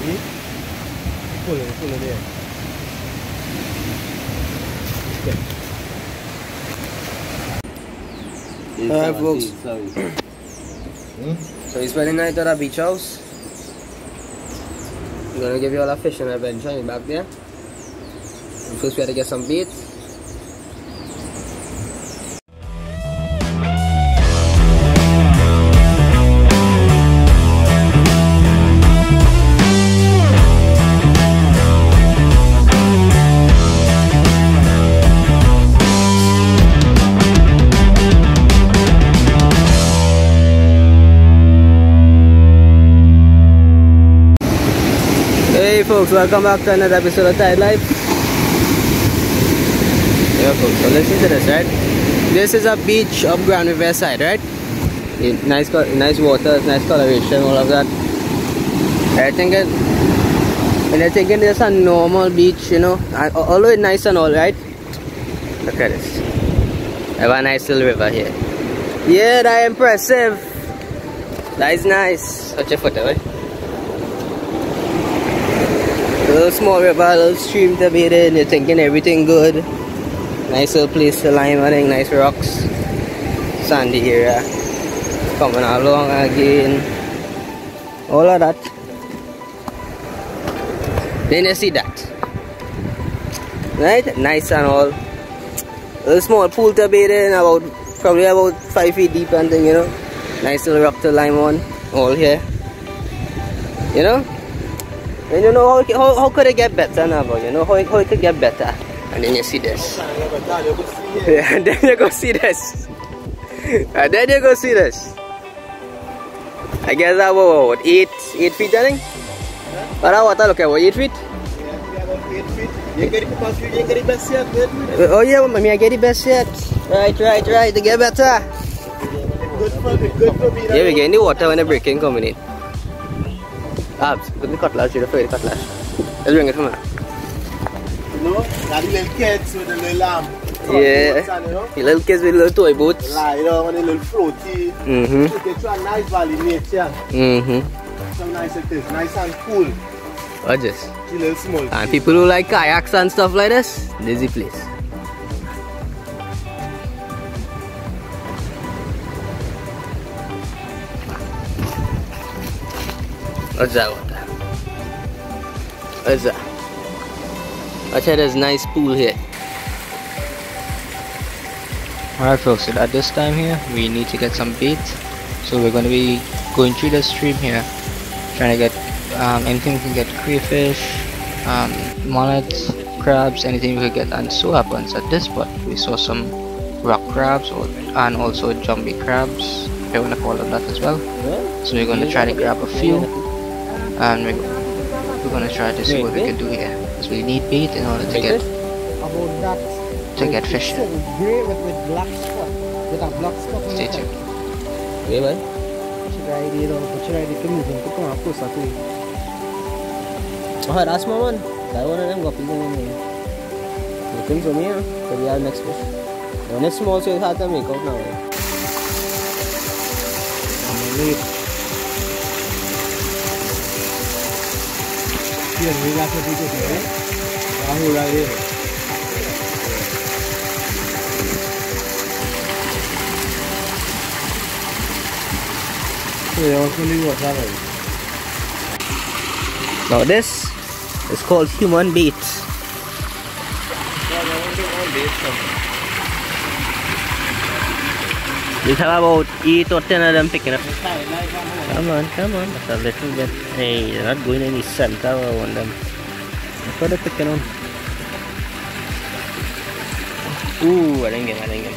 Pull it there. Okay. Alright folks. So we're spending the night at a beach house. I'm gonna give you all a fishing adventure in back there. First we have to get some bait. Hey folks, welcome back to another episode of Tide Life. Yeah folks, so listen to this, right? This is a beach up Grand Riviere side, right? Nice water, nice coloration, all of that. When you're thinking this is a normal beach, you know, although it's nice and all, right? Look at this. I have a nice little river here. Yeah, that's impressive. That is nice. Touch your foot away. A little small river, a little stream to bathe in, you're thinking everything good. Nice little place to lie, I think, nice rocks. Sandy area. Coming along again. All of that. Then you see that. Right? Nice and all. A little small pool to bathe in, probably about 5 feet deep and thing, you know. Nice little rock to lime on. All here. You know? And you know how could it get better now, you know how it could get better. And then you see this. Yeah, and then you go see this. And then you go see this. I guess that was what, 8 feet I think? Yeah. But that water look at what, 8 feet? Yeah, about 8 feet. You get the best yet. Oh yeah, I get the best yet. Right, to get better. Good for me. Yeah, we're getting the water when the breaking coming in. Abs, put the cutlass, you're afraid of the cutlass. Let's bring it from here. You know, that little kids with the little lamb. Yeah, you know? the little kids with little toy boats. You know, and the little floaty. You get to a nice valley nature. So nice it is, nice and cool. Watch this. A little small. And people who like kayaks and stuff like this, this is the place. What's that water? What's that? Watch out, there's a nice pool here. Alright folks, so at this time here, we need to get some bait. So we're going to be going through the stream here, trying to get anything we can get, crayfish, mullets, crabs, anything we could get. And so happens at this spot, we saw some rock crabs and also jumbie crabs, if you want to call them that as well. So we're going to try to grab a few. And we're gonna try to see what we can do here, because we need bait in order to get fish. Grey with black spot, with a black spot. Stay tuned. Okay, bye. Oh, that's my one. That one of them got people in here. Looking for me, so we have next fish. When it's small, so it's hard to make out now. Yeah, we got to do this, right? Right here. Now this is called human bait. We have about 8 or 10 of them picking up. Come on, that's a little bit. Hey, they're not going any center on them. That's what they're picking on. Ooh, I didn't get him.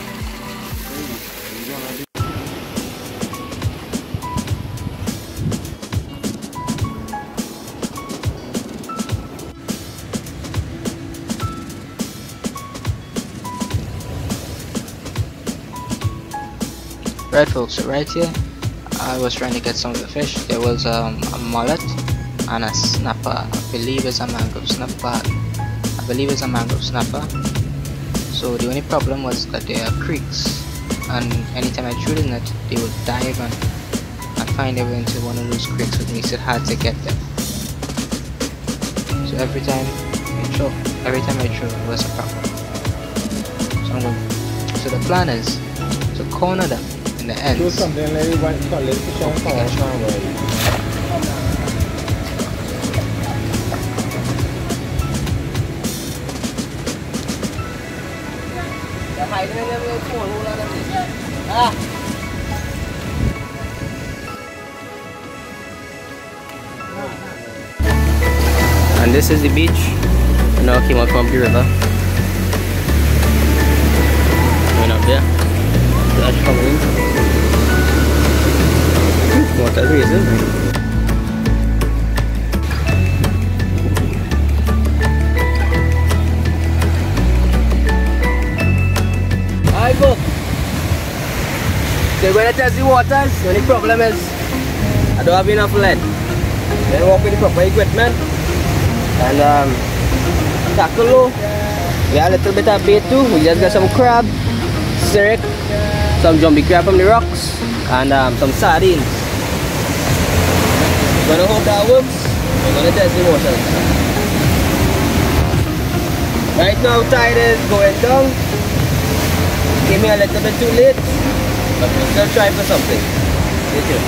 Right folks, so right here I was trying to get some of the fish. There was a mullet and a snapper. I believe it's a mangrove snapper. So the only problem was that there are creeks, and anytime I drew the net they would dive and find their way into one of those creeks, which makes it hard to get them. So every time I throw, it was a problem. So the plan is to corner them in the ends. Do something like you want to call it And this is the beach. We now came out from the river. Going up there. That's coming. Water reason. Alright folks, so we're going to test the waters. The only problem is I don't have enough lead. Then walk with the proper equipment and tackle low. We have a little bit of bait too. We just got some crab, syrup, some jumpy crab from the rocks, and some sardines. We're going to hope that works. We're going to test the waters. Right now tide is going down. Came here a little bit too late, but we'll still try for something. Stay tuned.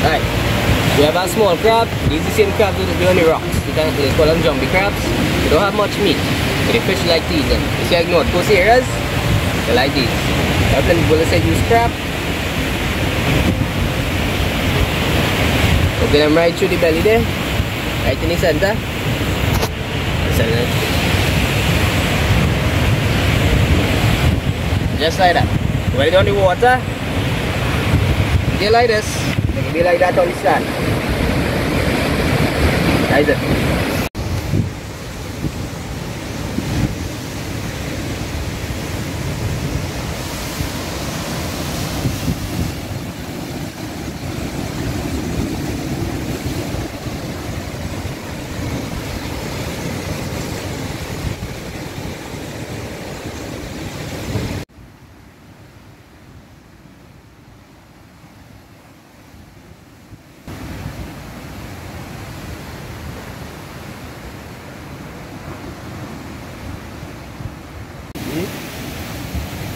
Alright, we have a small crab. These are the same crabs that are on the rocks. They call them jumpy crabs. They don't have much meat, but the fish like to eat them. You see like North Coast areas, they like these. I have plenty of people that say use crab. Okay, them right through the belly there, right in the center. Just like that. Right on the water. They like this. They can be like that on the sand. That's it.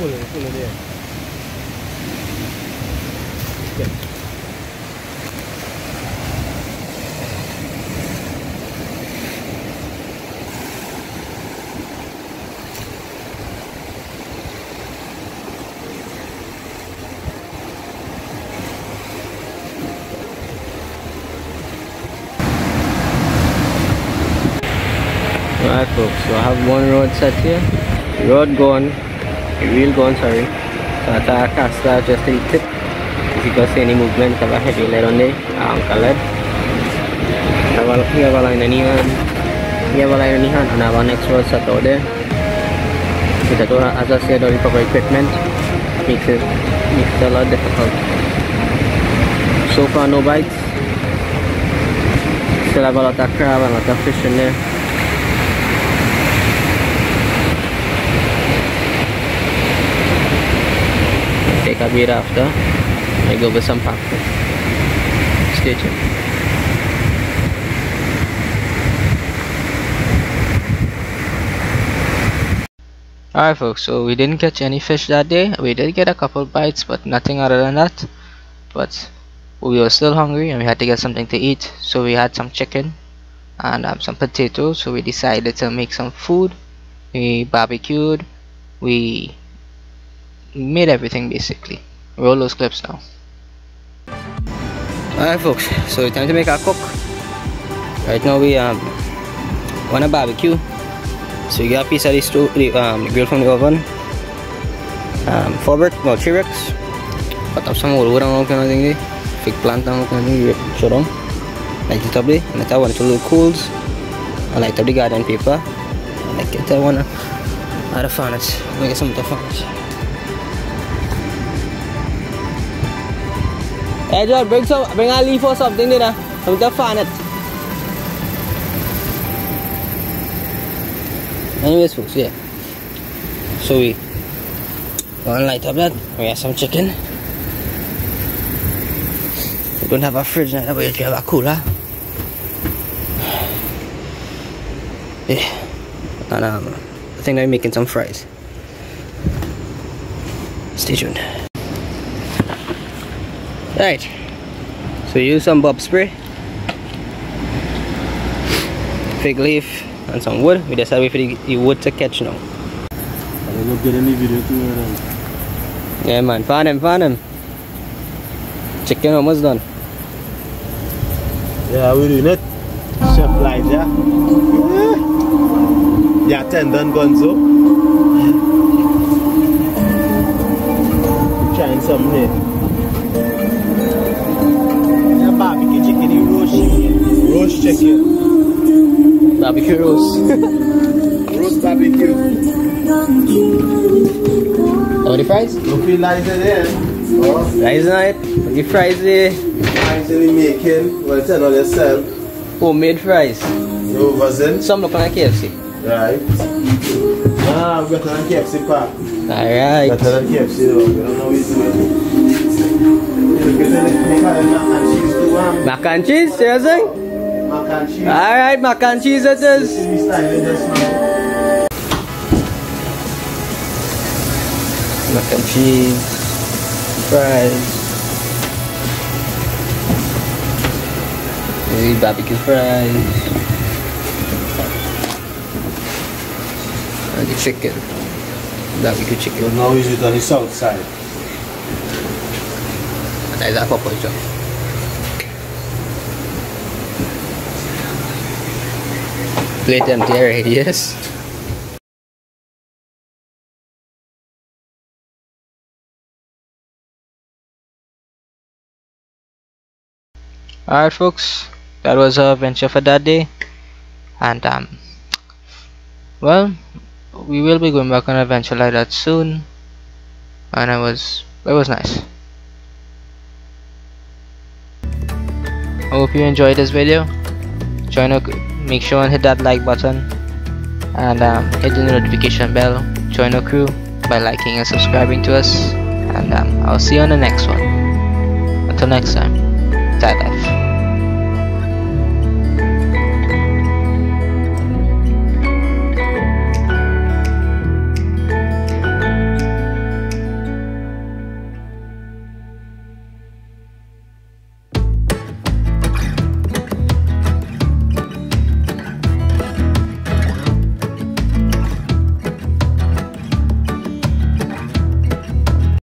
Pull it there. Okay. Alright folks, so I have one rod set here. Rod gone, the reel gone, sorry. So I tie a caster just to the tip. If you can see any movement, I have a heavy lead on there, anchor lead. We have a line in the hand. We have a line in the hand and I have our next rod set out there. But I don't, as I said, all the proper equipment makes it a lot difficult. So far no bites. Still have a lot of crab and a lot of fish in there. Take a bait after. I go with some pack. Stay tuned. Alright folks, so we didn't catch any fish that day. We did get a couple bites, but nothing other than that. But we were still hungry and we had to get something to eat. So we had some chicken and some potatoes. So we decided to make some food. We barbecued. We made everything basically. Roll those clips now. Alright folks, so it's time to make our cook. Right now we want a barbecue. So you got a piece of the stove, the grill from the oven. 4 bricks, well 3 bricks. Cut up some wood and all kind of thing there. Fig plant and all kind of thing, show down. Light it up there, and I want it to look coals. And light up the garden paper. And I get that one out of the furnace. I'll get some of the furnace. Hey John, bring a leaf or something there. Something to fan it. Anyways folks, yeah. So we want to light up that. We have some chicken. We don't have a fridge now, but we have a cooler. Yeah. And I think I'm making some fries. Stay tuned. Right. So use some bob spray, fig leaf, and some wood. We just have to wait for the wood to catch now. Yeah man, fan him. Chicken almost done. Yeah, we're doing it. Chef Elijah. Yeah, tendon gonzo. Trying some here. Yeah, barbecue chicken, the roast chicken. Barbecue roast. Roast barbecue. How many fries? You feel like it there? Oh. Fries night. The fries there. Fries in the making. Well, tell all yourself. Homemade fries. You wasn't? Some look like KFC. Right. Ah, better than KFC pack. Alright. Better than KFC though. We don't know what he's doing. Mac and cheese, seriously? Mac and cheese. Alright, mac and cheese it is. Mac and cheese, fries, maybe barbecue fries, and the chicken, barbecue chicken. But now is it on the south side? And that's a purple job. Plate empty already, yes. Alright folks, that was our adventure for that day, and well, we will be going back on an adventure like that soon, and it was nice. I hope you enjoyed this video. Make sure and hit that like button, and hit the notification bell. Join our crew by liking and subscribing to us, and I'll see you on the next one. Until next time, tight life.